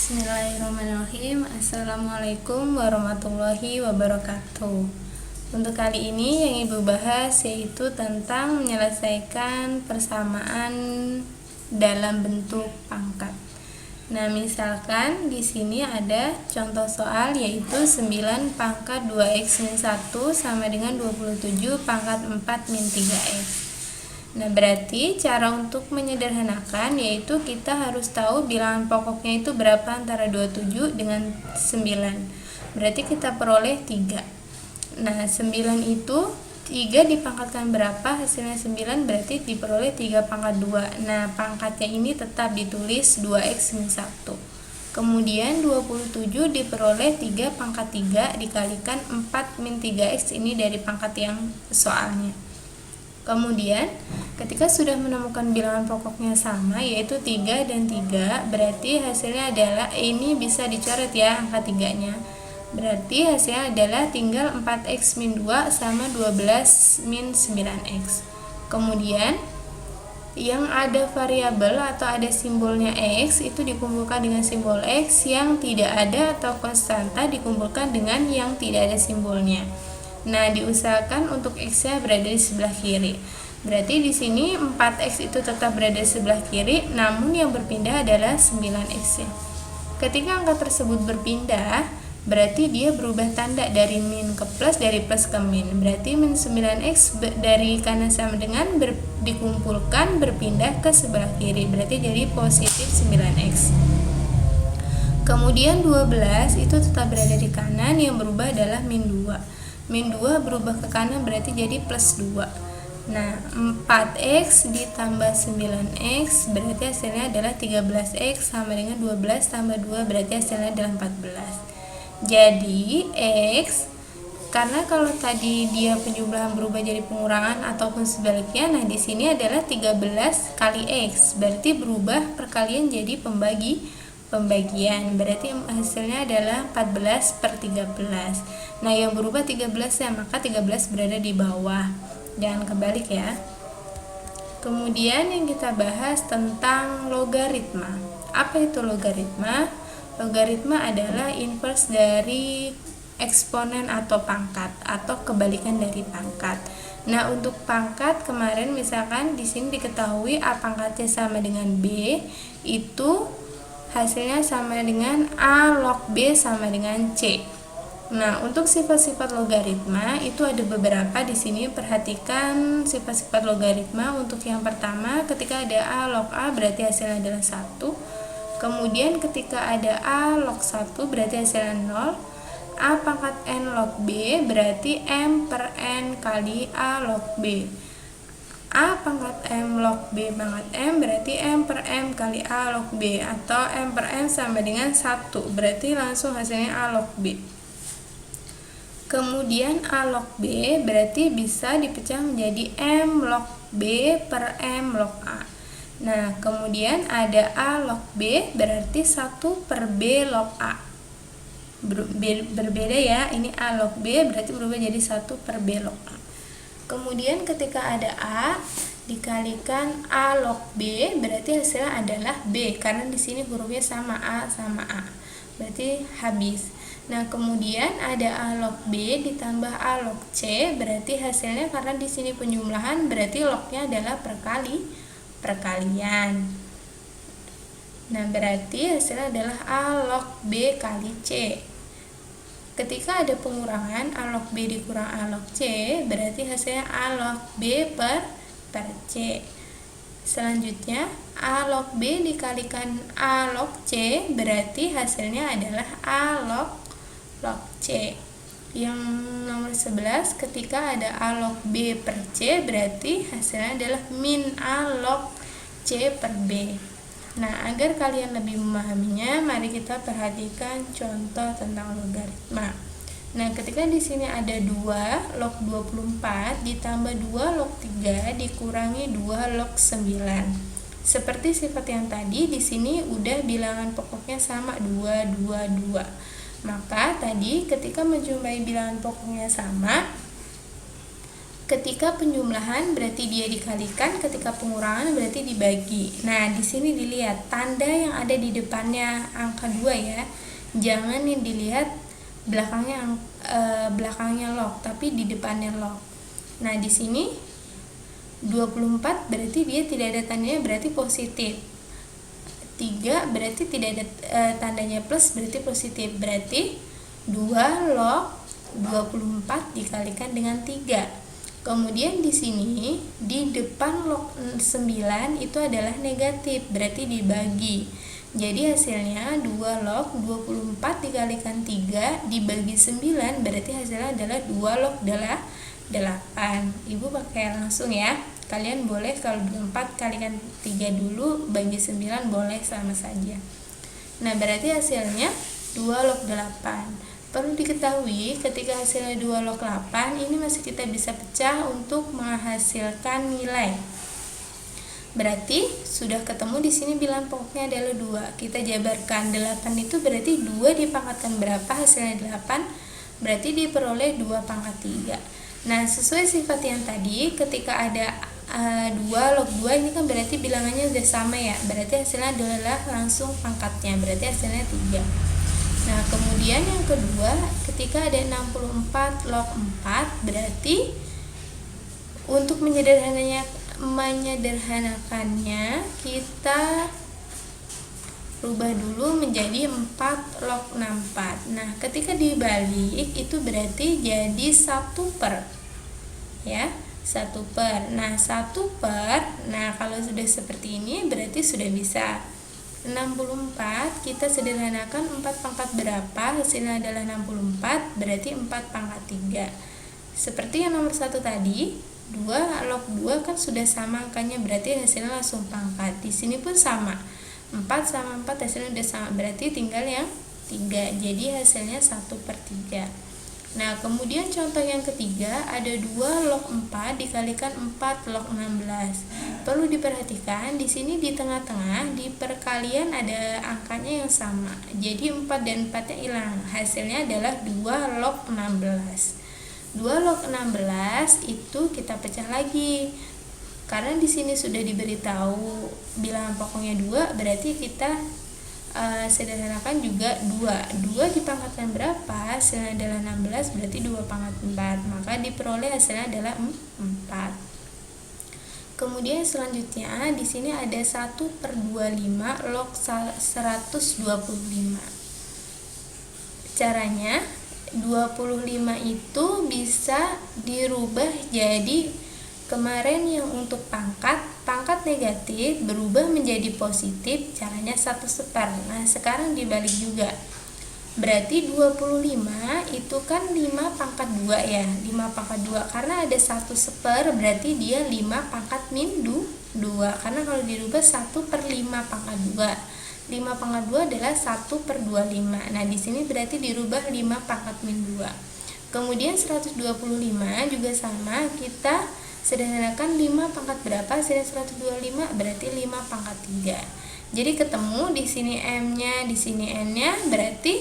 Bismillahirrahmanirrahim. Assalamualaikum warahmatullahi wabarakatuh. Untuk kali ini yang Ibu bahas yaitu tentang menyelesaikan persamaan dalam bentuk pangkat. Nah, misalkan di sini ada contoh soal yaitu 9 pangkat 2x min 1 sama dengan 27 pangkat 4 min 3x. Nah, berarti cara untuk menyederhanakan yaitu kita harus tahu bilangan pokoknya itu berapa antara 27 dengan 9. Berarti kita peroleh 3. Nah, 9 itu 3 dipangkatkan berapa? Hasilnya 9, berarti diperoleh 3 pangkat 2. Nah, pangkatnya ini tetap ditulis 2x min 1. Kemudian 27 diperoleh 3 pangkat 3 dikalikan 4 min 3x, ini dari pangkat yang soalnya. Kemudian ketika sudah menemukan bilangan pokoknya sama yaitu 3 dan 3, berarti hasilnya adalah ini bisa dicoret ya angka 3-nya. Berarti hasilnya adalah tinggal 4x min 2 sama 12 min 9x. Kemudian yang ada variabel atau ada simbolnya x itu dikumpulkan dengan simbol x, yang tidak ada atau konstanta dikumpulkan dengan yang tidak ada simbolnya. Nah, diusahakan untuk x-nya berada di sebelah kiri. Berarti di sini 4x itu tetap berada di sebelah kiri, namun yang berpindah adalah 9x-nya. Ketika angka tersebut berpindah, berarti dia berubah tanda dari min ke plus, dari plus ke min. Berarti min 9x dari kanan sama dengan dikumpulkan berpindah ke sebelah kiri. Berarti jadi positif 9x. Kemudian 12 itu tetap berada di kanan, yang berubah adalah min 2. Min 2 berubah ke kanan berarti jadi plus 2. Nah, 4x ditambah 9x berarti hasilnya adalah 13x sama dengan 12 tambah 2 berarti hasilnya adalah 14. Jadi x, karena kalau tadi dia penjumlahan berubah jadi pengurangan ataupun sebaliknya, nah di sini adalah 13 kali x, berarti berubah perkalian jadi pembagian, berarti hasilnya adalah 14 per 13. Nah, yang berubah 13 ya, maka 13 berada di bawah, jangan kebalik ya. Kemudian yang kita bahas tentang logaritma. Apa itu logaritma? Logaritma adalah inverse dari eksponen atau pangkat, atau kebalikan dari pangkat. Nah, untuk pangkat kemarin misalkan di sini diketahui A pangkatnya sama dengan B, itu hasilnya sama dengan A log B sama dengan C. Nah, untuk sifat-sifat logaritma itu ada beberapa di sini. Perhatikan sifat-sifat logaritma. Untuk yang pertama, ketika ada A log A berarti hasilnya adalah 1. Kemudian ketika ada A log 1 berarti hasilnya 0. A pangkat N log B berarti M per N kali A log B. A pangkat M log B pangkat M berarti M per M kali A log B, atau M per M sama dengan 1, berarti langsung hasilnya A log B. Kemudian A log B berarti bisa dipecah menjadi M log B per M log A. Nah, kemudian ada A log B berarti 1 per B log A. Berbeda ya, ini A log B berarti berubah jadi 1 per B log A. Kemudian ketika ada A dikalikan A log B berarti hasilnya adalah B, karena di sini hurufnya sama A sama A. Berarti habis. Nah, kemudian ada A log B ditambah A log C berarti hasilnya, karena di sini penjumlahan berarti lognya adalah perkalian. Nah, berarti hasilnya adalah A log B kali C. Ketika ada pengurangan A log B dikurang A log C berarti hasilnya A log B per C. Selanjutnya A log B dikalikan A log C berarti hasilnya adalah A log C. Yang nomor 11, ketika ada A log B per C berarti hasilnya adalah min A log C per B. Nah, agar kalian lebih memahaminya, mari kita perhatikan contoh tentang logaritma. Nah, ketika di sini ada 2 log 24 ditambah 2 log 3 dikurangi 2 log 9. Seperti sifat yang tadi, di sini udah bilangan pokoknya sama 2, 2, 2. Maka tadi ketika menjumpai bilangan pokoknya sama, Ketika penjumlahan berarti dia dikalikan, ketika pengurangan berarti dibagi. Nah, di sini dilihat tanda yang ada di depannya angka 2 ya. Jangan yang dilihat belakangnya log, tapi di depannya log. Nah, di sini 24 berarti dia tidak ada tandanya, berarti positif. 3 berarti tidak ada tandanya plus, berarti positif. Berarti 2 log 24 dikalikan dengan 3. Kemudian di sini di depan log 9 itu adalah negatif, berarti dibagi. Jadi hasilnya 2 log 24 dikalikan 3 dibagi 9, berarti hasilnya adalah 2 log 8. Ibu pakai langsung ya. Kalian boleh kalau 24 kalikan 3 dulu, bagi 9 boleh sama saja. Nah, berarti hasilnya 2 log 8. Perlu diketahui ketika hasilnya 2 log 8 ini masih kita bisa pecah untuk menghasilkan nilai. Berarti sudah ketemu di sini bilangan pokoknya adalah 2. Kita jabarkan 8 itu berarti 2 dipangkatkan berapa, hasilnya 8. Berarti diperoleh 2 pangkat 3. Nah, sesuai sifat yang tadi, ketika ada 2 log 2 ini kan berarti bilangannya sudah sama ya. Berarti hasilnya adalah langsung pangkatnya, berarti hasilnya 3. Nah, kemudian yang kedua, ketika ada 64 log 4, berarti untuk menyederhanakannya kita rubah dulu menjadi 4 log 64. Nah, ketika dibalik itu berarti jadi 1 per. Ya, 1 per. Nah, 1 per. Nah, kalau sudah seperti ini berarti sudah bisa. 64 kita sederhanakan 4 pangkat berapa, hasilnya adalah 64, berarti 4 pangkat 3. Seperti yang nomor 1 tadi, 2 log 2 kan sudah sama angkanya, berarti hasilnya langsung pangkat. Di sini pun sama, 4 sama 4 hasilnya sudah sama, berarti tinggal yang 3, jadi hasilnya 1 per 3. Nah, kemudian contoh yang ketiga, ada 2 log 4 dikalikan 4 log 16. Perlu diperhatikan di sini di tengah-tengah di perkalian ada angkanya yang sama. Jadi 4 dan 4-nya hilang. Hasilnya adalah 2 log 16. 2 log 16 itu kita pecah lagi. Karena di sini sudah diberitahu bilangan pokoknya 2, berarti kita sederhanakan juga 2 dipangkatkan berapa, hasilnya adalah 16, berarti 2 pangkat 4, maka diperoleh hasilnya adalah 4. Kemudian selanjutnya di sini ada 1 per 25 log 125. Caranya 25 itu bisa dirubah jadi kemarin yang untuk pangkat negatif berubah menjadi positif, caranya 1/4. Nah, sekarang dibalik juga. Berarti 25 itu kan 5 pangkat 2 ya, 5 pangkat 2. Karena ada 1/4 berarti dia 5 pangkat min 2. Karena kalau dirubah 1/5 pangkat 2. 5 pangkat 2 adalah 1/25. Nah, di sini berarti dirubah 5 pangkat min 2. Kemudian 125 juga sama, kita sederhanakan 5 pangkat berapa, hasilnya 125, berarti 5 pangkat 3. Jadi ketemu di sini M-nya, di sini N-nya, berarti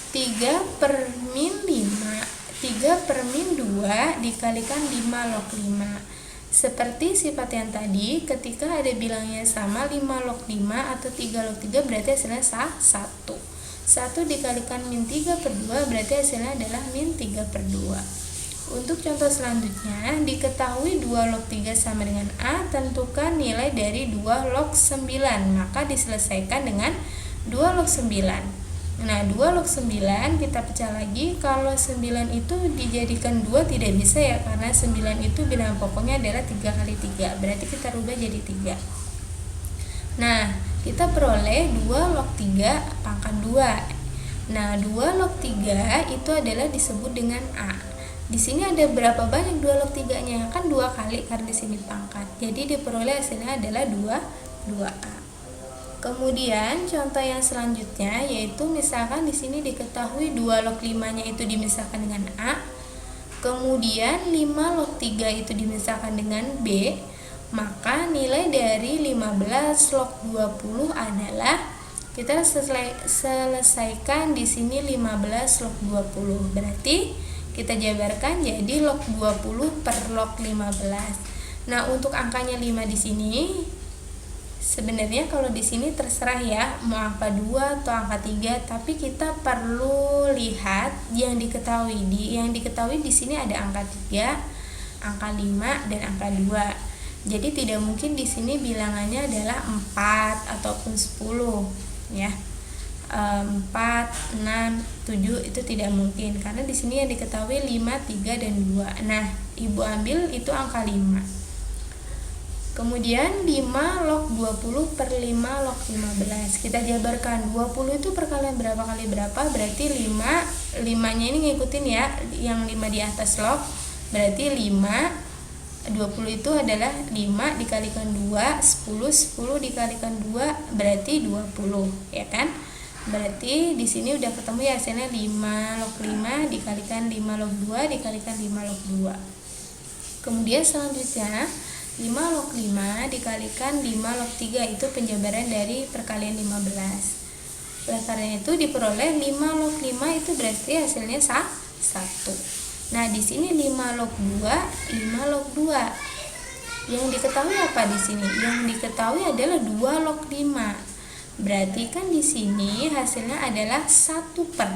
3 per min 5. 3 per min 2 dikalikan 5 log 5. Seperti sifat yang tadi, ketika ada bilangnya sama 5 log 5 atau 3 log 3 berarti hasilnya 1. 1 dikalikan min 3 per 2 berarti hasilnya adalah min 3 per 2. Untuk contoh selanjutnya, diketahui 2 log 3 sama dengan A, tentukan nilai dari 2 log 9, maka diselesaikan dengan 2 log 9. Nah, 2 log 9 kita pecah lagi, kalau 9 itu dijadikan 2 tidak bisa ya, karena 9 itu bilangan pokoknya adalah 3 kali 3, berarti kita rubah jadi 3. Nah, kita peroleh 2 log 3 pangkat 2. Nah, 2 log 3 itu adalah disebut dengan A. Di sini ada berapa banyak 2 log 3-nya? Kan 2 kali karena di sini pangkat. Jadi diperoleh hasilnya adalah 2A. Kemudian contoh yang selanjutnya yaitu misalkan di sini diketahui 2 log 5-nya itu dimisahkan dengan A. Kemudian 5 log 3 itu dimisahkan dengan B. Maka nilai dari 15 log 20 adalah, kita selesaikan di sini 15 log 20. Berarti Kita jabarkan jadi log 20 per log 15. Nah, untuk angkanya 5 di sini sebenarnya kalau di sini terserah ya, mau angka 2 atau angka 3, tapi kita perlu lihat yang diketahui. Yang diketahui di sini ada angka 3, angka 5 dan angka 2. Jadi tidak mungkin di sini bilangannya adalah 4 ataupun 10 ya. 4, 6, 7 itu tidak mungkin karena di sini yang diketahui 5, 3 dan 2. Nah, Ibu ambil itu angka 5. Kemudian 5 log 20 per 5 log 15. Kita jabarkan 20 itu perkalian berapa kali berapa? Berarti 5-nya ini ngikutin ya, yang 5 di atas log. Berarti 20 itu adalah 5 dikalikan 2, 10 dikalikan 2 berarti 20, ya kan? Berarti di sini udah ketemu ya hasilnya 5 log 5 dikalikan 5 log 2 dikalikan 5 log 2. Kemudian selanjutnya 5 log 5 dikalikan 5 log 3 itu penjabaran dari perkalian 15. Oleh karena itu diperoleh 5 log 5 itu berarti hasilnya 1. Nah, di sini 5 log 2, 5 log 2. Yang diketahui apa di sini? Yang diketahui adalah 2 log 5. Berarti kan di sini hasilnya adalah 1 per.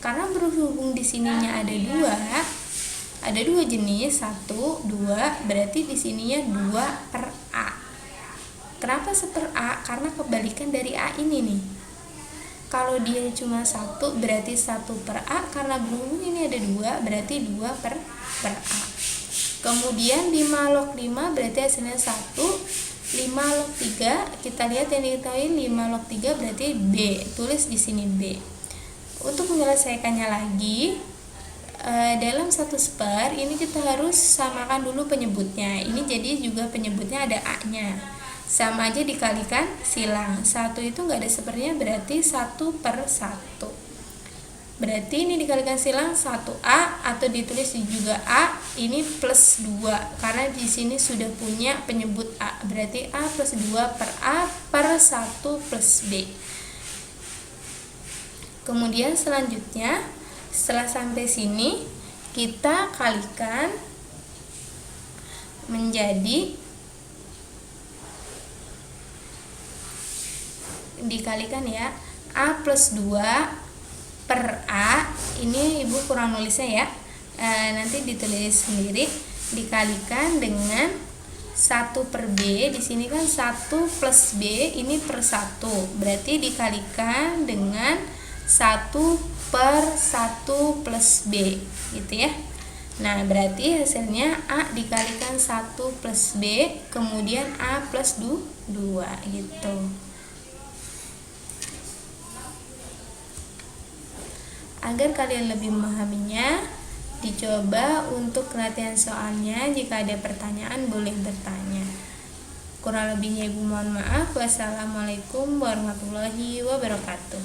Karena berhubung di sininya ada 2 jenis, 1, 2, berarti di sininya 2 per A. Kenapa seper A? Karena kebalikan dari A ini nih. Kalau dia cuma 1 berarti 1 per A, karena berhubung ini ada 2 berarti 2 per A. Kemudian 5 log 5 berarti hasilnya 1. 5 log 3, kita lihat yang diketahui 5 log 3 berarti B. Tulis di sini B. Untuk menyelesaikannya lagi, dalam 1/4 ini kita harus samakan dulu penyebutnya. Ini jadi juga penyebutnya ada A-nya. Sama aja dikalikan silang. 1 itu nggak ada sepernya berarti 1 per 1. Berarti ini dikalikan silang 1A atau ditulis juga A, ini plus 2 karena di sini sudah punya penyebut A. Berarti A plus 2 per A per 1 plus B. Kemudian selanjutnya setelah sampai sini kita kalikan menjadi dikalikan ya, A plus 2 per A, ini Ibu kurang nulisnya ya, nanti ditulis sendiri, dikalikan dengan 1 per B. Di sini kan 1 plus B, ini per 1, berarti dikalikan dengan 1 per 1 plus B gitu ya. Nah, berarti hasilnya A dikalikan 1 plus B, kemudian A plus 2 gitu. Agar kalian lebih memahaminya, dicoba untuk latihan soalnya. Jika ada pertanyaan boleh bertanya. Kurang lebihnya Ibu mohon maaf. Wassalamualaikum warahmatullahi wabarakatuh.